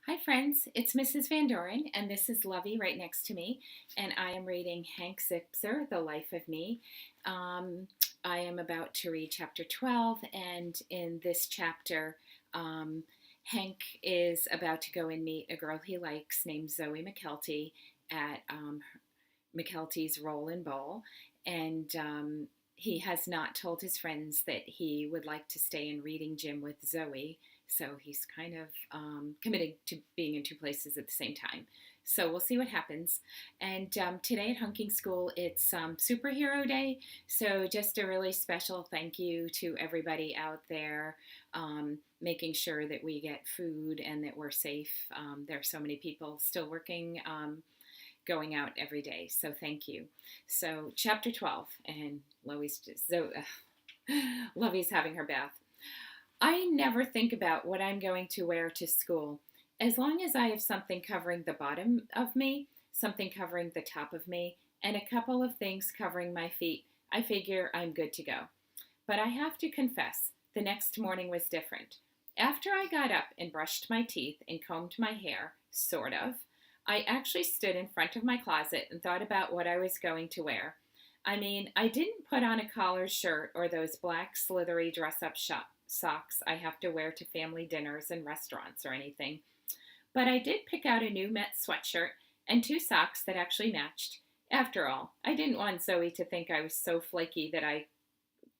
Hi, friends. It's Mrs. Van Doren, and this is Lovey right next to me. And I am reading Hank Zipzer, The Life of Me. Um, I am about to read chapter 12, and in this chapter, um, Hank is about to go and meet a girl he likes named Zoe McKelty at McKelty's Roll and Bowl. And he has not told his friends that he would like to stay in reading gym with Zoe. So he's kind of committed to being in two places at the same time. So we'll see what happens. And today at Hunking School, it's Superhero Day. So just a really special thank you to everybody out there, making sure that we get food and that we're safe. There are so many people still working, going out every day. So thank you. So chapter 12, and Lovey's having her bath. I never think about what I'm going to wear to school. As long as I have something covering the bottom of me, something covering the top of me, and a couple of things covering my feet, I figure I'm good to go. But I have to confess, the next morning was different. After I got up and brushed my teeth and combed my hair, sort of, I actually stood in front of my closet and thought about what I was going to wear. I mean, I didn't put on a collared shirt or those black slithery dress-up socks I have to wear to family dinners and restaurants or anything. But I did pick out a new Met sweatshirt and two socks that actually matched. After all, I didn't want Zoe to think I was so flaky that I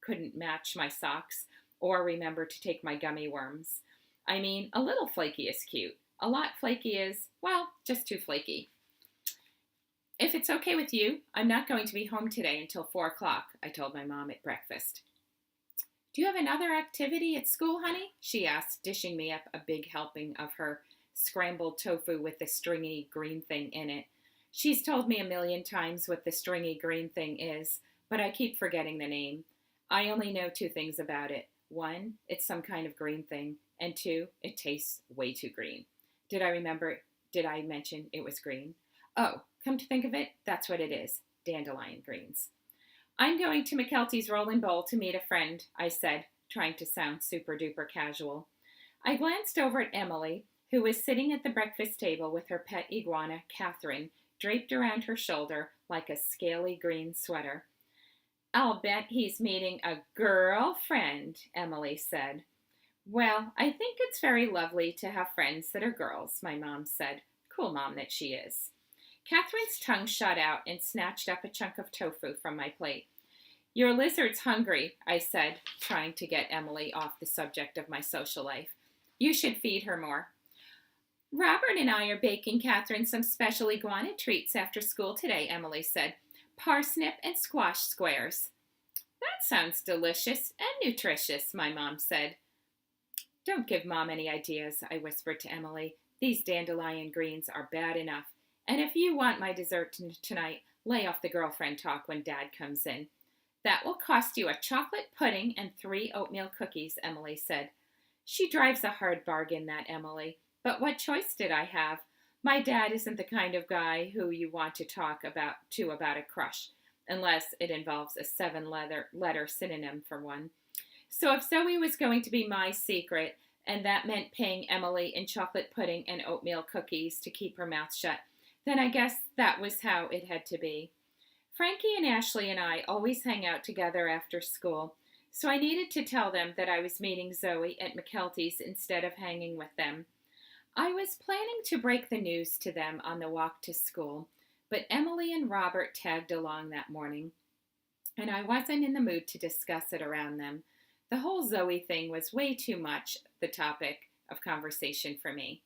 couldn't match my socks or remember to take my gummy worms. I mean, a little flaky is cute. A lot flaky is, well, just too flaky. If it's okay with you, I'm not going to be home today until 4 o'clock, I told my mom at breakfast. Do you have another activity at school, honey? She asked, dishing me up a big helping of her scrambled tofu with the stringy green thing in it. She's told me a million times what the stringy green thing is, but I keep forgetting the name. I only know two things about it. One, it's some kind of green thing, and two, it tastes way too green. Did I mention it was green? Oh, come to think of it, that's what it is, dandelion greens. I'm going to McKelty's Rolling Bowl to meet a friend, I said, trying to sound super duper casual. I glanced over at Emily, who was sitting at the breakfast table with her pet iguana, Catherine, draped around her shoulder like a scaly green sweater. I'll bet he's meeting a girlfriend, Emily said. Well, I think it's very lovely to have friends that are girls, my mom said. Cool mom that she is. Catherine's tongue shot out and snatched up a chunk of tofu from my plate. Your lizard's hungry, I said, trying to get Emily off the subject of my social life. You should feed her more. Robert and I are baking Catherine some special iguana treats after school today, Emily said. Parsnip and squash squares. That sounds delicious and nutritious, my mom said. Don't give Mom any ideas, I whispered to Emily. These dandelion greens are bad enough. And if you want my dessert tonight, lay off the girlfriend talk when Dad comes in. That will cost you a chocolate pudding and 3 oatmeal cookies, Emily said. She drives a hard bargain, that Emily. But what choice did I have? My dad isn't the kind of guy who you want to talk about a crush, unless it involves a 7-letter synonym for one. So if Zoe was going to be my secret, and that meant paying Emily in chocolate pudding and oatmeal cookies to keep her mouth shut, then I guess that was how it had to be. Frankie and Ashley and I always hang out together after school, so I needed to tell them that I was meeting Zoe at McKelty's instead of hanging with them. I was planning to break the news to them on the walk to school, but Emily and Robert tagged along that morning, and I wasn't in the mood to discuss it around them. The whole Zoe thing was way too much the topic of conversation for me.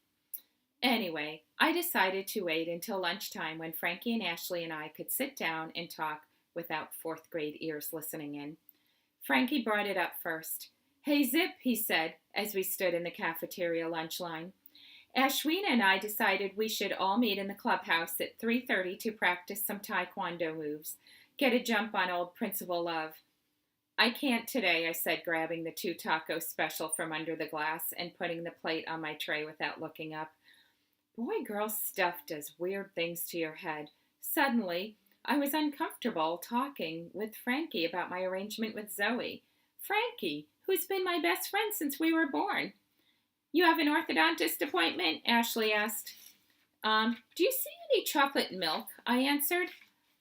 Anyway, I decided to wait until lunchtime when Frankie and Ashley and I could sit down and talk without 4th grade ears listening in. Frankie brought it up first. Hey Zip, he said, as we stood in the cafeteria lunch line. Ashwina and I decided we should all meet in the clubhouse at 3:30 to practice some taekwondo moves. Get a jump on old Principal Love. I can't today, I said, grabbing the 2 taco special from under the glass and putting the plate on my tray without looking up. Boy, girl stuff does weird things to your head. Suddenly, I was uncomfortable talking with Frankie about my arrangement with Zoe. Frankie, who's been my best friend since we were born. You have an orthodontist appointment? Ashley asked. Do you see any chocolate milk? I answered.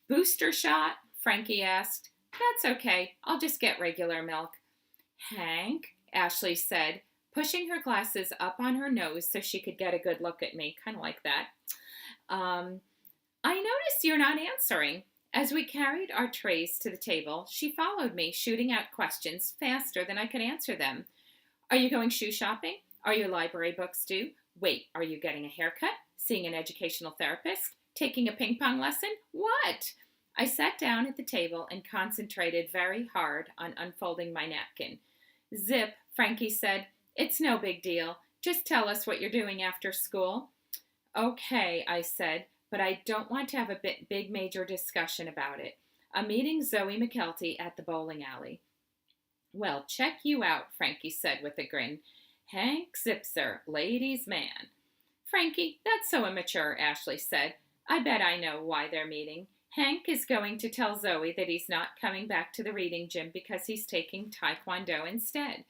Booster shot? Frankie asked. That's okay. I'll just get regular milk. Hank, Ashley said, pushing her glasses up on her nose so she could get a good look at me, kind of like that. I notice you're not answering. As we carried our trays to the table, she followed me, shooting out questions faster than I could answer them. Are you going shoe shopping? Are your library books due? Wait, are you getting a haircut? Seeing an educational therapist? Taking a ping pong lesson? What? I sat down at the table and concentrated very hard on unfolding my napkin. Zip, Frankie said, it's no big deal. Just tell us what you're doing after school. Okay, I said, but I don't want to have a big major discussion about it. I'm meeting Zoe McKelty at the bowling alley. Well, check you out, Frankie said with a grin. Hank Zipzer, ladies' man. Frankie, that's so immature, Ashley said. I bet I know why they're meeting. Hank is going to tell Zoe that he's not coming back to the reading gym because he's taking Taekwondo instead.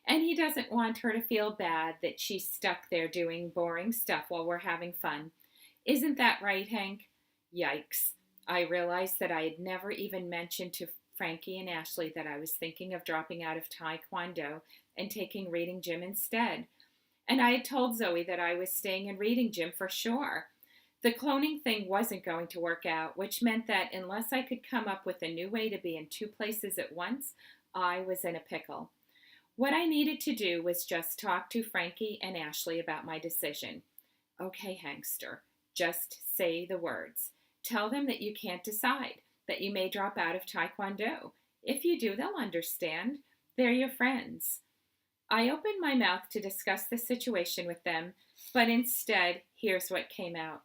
And he doesn't want her to feel bad that she's stuck there doing boring stuff while we're having fun. Isn't that right, Hank? Yikes. I realized that I had never even mentioned to Frankie and Ashley that I was thinking of dropping out of Taekwondo and taking reading gym instead. And I had told Zoe that I was staying in reading gym for sure. The cloning thing wasn't going to work out, which meant that unless I could come up with a new way to be in two places at once, I was in a pickle. What I needed to do was just talk to Frankie and Ashley about my decision. Okay, Hankster, just say the words. Tell them that you can't decide, that you may drop out of Taekwondo. If you do, they'll understand. They're your friends. I opened my mouth to discuss the situation with them, but instead, here's what came out.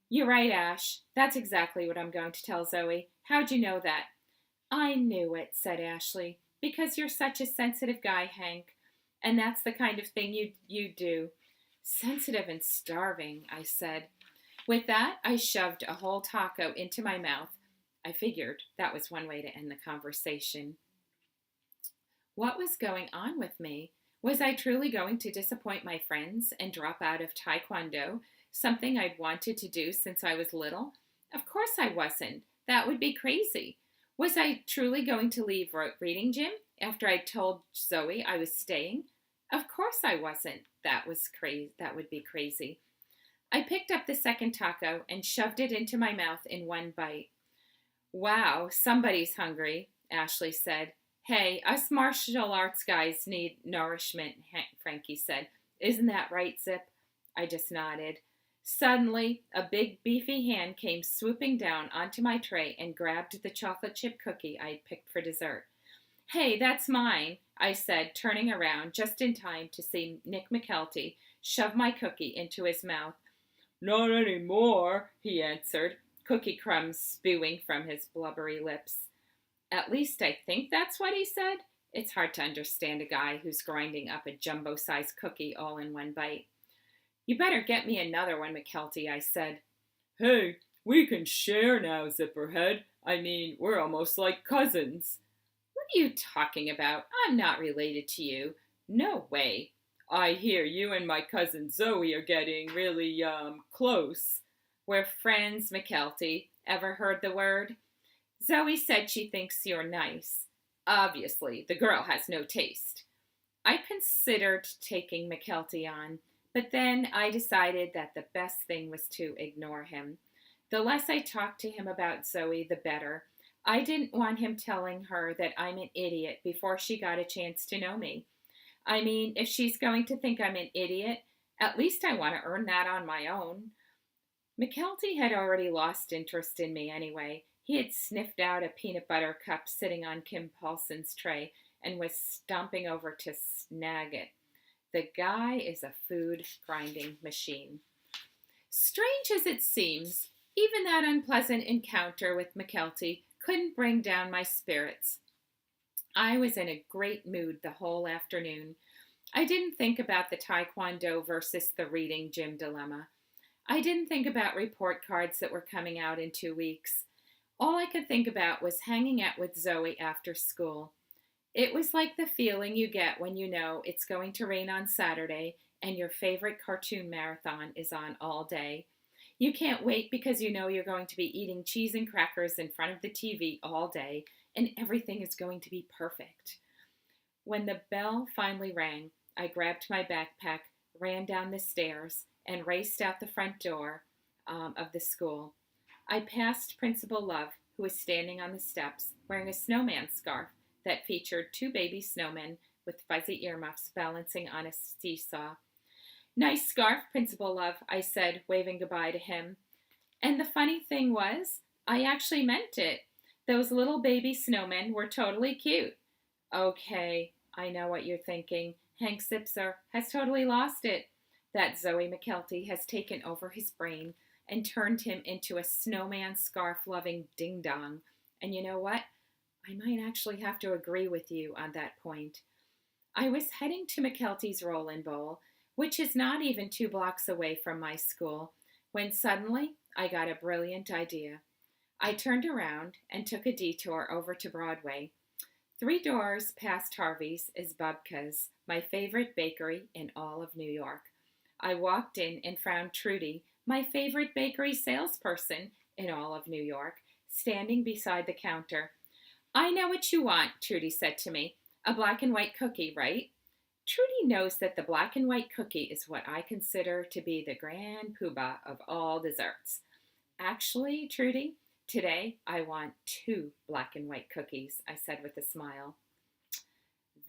You're right, Ash. That's exactly what I'm going to tell Zoe. How'd you know that? I knew it, said Ashley, because you're such a sensitive guy, Hank. And that's the kind of thing you do. Sensitive and starving, I said. With that, I shoved a whole taco into my mouth. I figured that was one way to end the conversation. What was going on with me? Was I truly going to disappoint my friends and drop out of Taekwondo, something I'd wanted to do since I was little? Of course I wasn't. That would be crazy. Was I truly going to leave reading gym after I told Zoe I was staying? Of course I wasn't. That would be crazy. I picked up the second taco and shoved it into my mouth in one bite. Wow, somebody's hungry, Ashley said. Hey, us martial arts guys need nourishment, Frankie said. Isn't that right, Zip? I just nodded. Suddenly, a big beefy hand came swooping down onto my tray and grabbed the chocolate chip cookie I'd picked for dessert. Hey, that's mine, I said, turning around just in time to see Nick McKelty shove my cookie into his mouth. Not anymore, he answered, cookie crumbs spewing from his blubbery lips. At least I think that's what he said. It's hard to understand a guy who's grinding up a jumbo-sized cookie all in one bite. You better get me another one, McKelty, I said. Hey, we can share now, Zipperhead. I mean, we're almost like cousins. What are you talking about? I'm not related to you. No way. I hear you and my cousin Zoe are getting really, close. We're friends, McKelty. Ever heard the word? Zoe said she thinks you're nice. Obviously, the girl has no taste. I considered taking McKelty on, but then I decided that the best thing was to ignore him. The less I talked to him about Zoe, the better. I didn't want him telling her that I'm an idiot before she got a chance to know me. I mean, if she's going to think I'm an idiot, at least I want to earn that on my own. McKelty had already lost interest in me anyway. He had sniffed out a peanut butter cup sitting on Kim Paulson's tray and was stomping over to snag it. The guy is a food grinding machine. Strange as it seems, even that unpleasant encounter with McKelty couldn't bring down my spirits. I was in a great mood the whole afternoon. I didn't think about the Taekwondo versus the reading gym dilemma. I didn't think about report cards that were coming out in 2 weeks. All I could think about was hanging out with Zoe after school. It was like the feeling you get when you know it's going to rain on Saturday and your favorite cartoon marathon is on all day. You can't wait because you know you're going to be eating cheese and crackers in front of the TV all day, and everything is going to be perfect. When the bell finally rang, I grabbed my backpack, ran down the stairs, and raced out the front door of the school. I passed Principal Love, who was standing on the steps wearing a snowman scarf that featured two baby snowmen with fuzzy earmuffs balancing on a seesaw. Nice scarf, Principal Love, I said, waving goodbye to him. And the funny thing was, I actually meant it. Those little baby snowmen were totally cute. Okay, I know what you're thinking. Hank Zipzer has totally lost it. That Zoe McKelty has taken over his brain and turned him into a snowman scarf-loving ding-dong. And you know what? I might actually have to agree with you on that point. I was heading to McKelty's Roll-In Bowl, which is not even 2 blocks away from my school, when suddenly I got a brilliant idea. I turned around and took a detour over to Broadway. 3 doors past Harvey's is Bubka's, my favorite bakery in all of New York. I walked in and found Trudy, my favorite bakery salesperson in all of New York, standing beside the counter. I know what you want, Trudy said to me. A black and white cookie, right? Trudy knows that the black and white cookie is what I consider to be the grand poobah of all desserts. Actually, Trudy, today I want 2 black and white cookies, I said with a smile.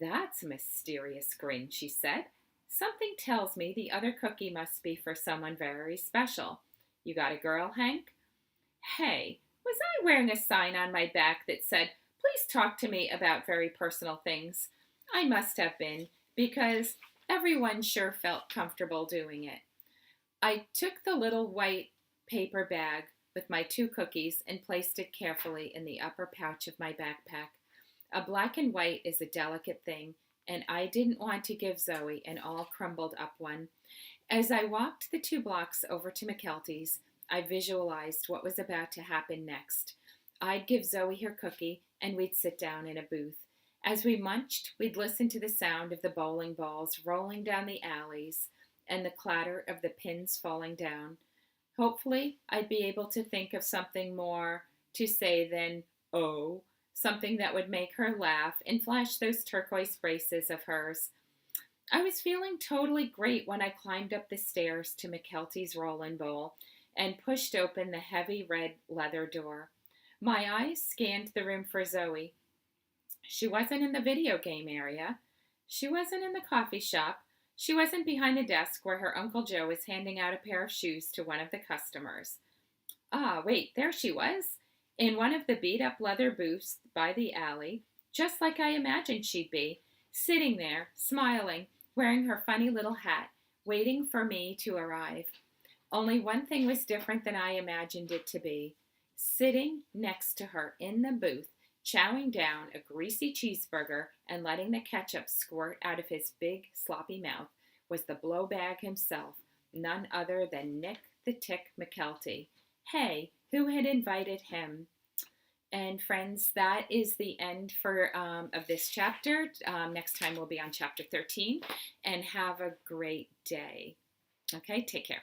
That's a mysterious grin, she said. Something tells me the other cookie must be for someone very special. You got a girl, Hank? Hey, was I wearing a sign on my back that said, please talk to me about very personal things? I must have been, because everyone sure felt comfortable doing it. I took the little white paper bag with my 2 cookies and placed it carefully in the upper pouch of my backpack. A black and white is a delicate thing, and I didn't want to give Zoe an all crumbled up one. As I walked the 2 blocks over to McKelty's, I visualized what was about to happen next. I'd give Zoe her cookie, and we'd sit down in a booth. As we munched, we'd listen to the sound of the bowling balls rolling down the alleys and the clatter of the pins falling down. Hopefully, I'd be able to think of something more to say than, oh, something that would make her laugh and flash those turquoise braces of hers. I was feeling totally great when I climbed up the stairs to McKelty's Roll-In Bowl and pushed open the heavy red leather door. My eyes scanned the room for Zoe. She wasn't in the video game area. She wasn't in the coffee shop. She wasn't behind the desk where her Uncle Joe was handing out a pair of shoes to one of the customers. Ah, wait, there she was, in one of the beat-up leather booths by the alley, just like I imagined she'd be, sitting there, smiling, wearing her funny little hat, waiting for me to arrive. Only one thing was different than I imagined it to be. Sitting next to her in the booth, chowing down a greasy cheeseburger and letting the ketchup squirt out of his big, sloppy mouth, was the blowbag himself, none other than Nick the Tick McKelty. Hey, who had invited him? And friends, that is the end of this chapter. Next time we'll be on chapter 13, and have a great day. Okay, take care.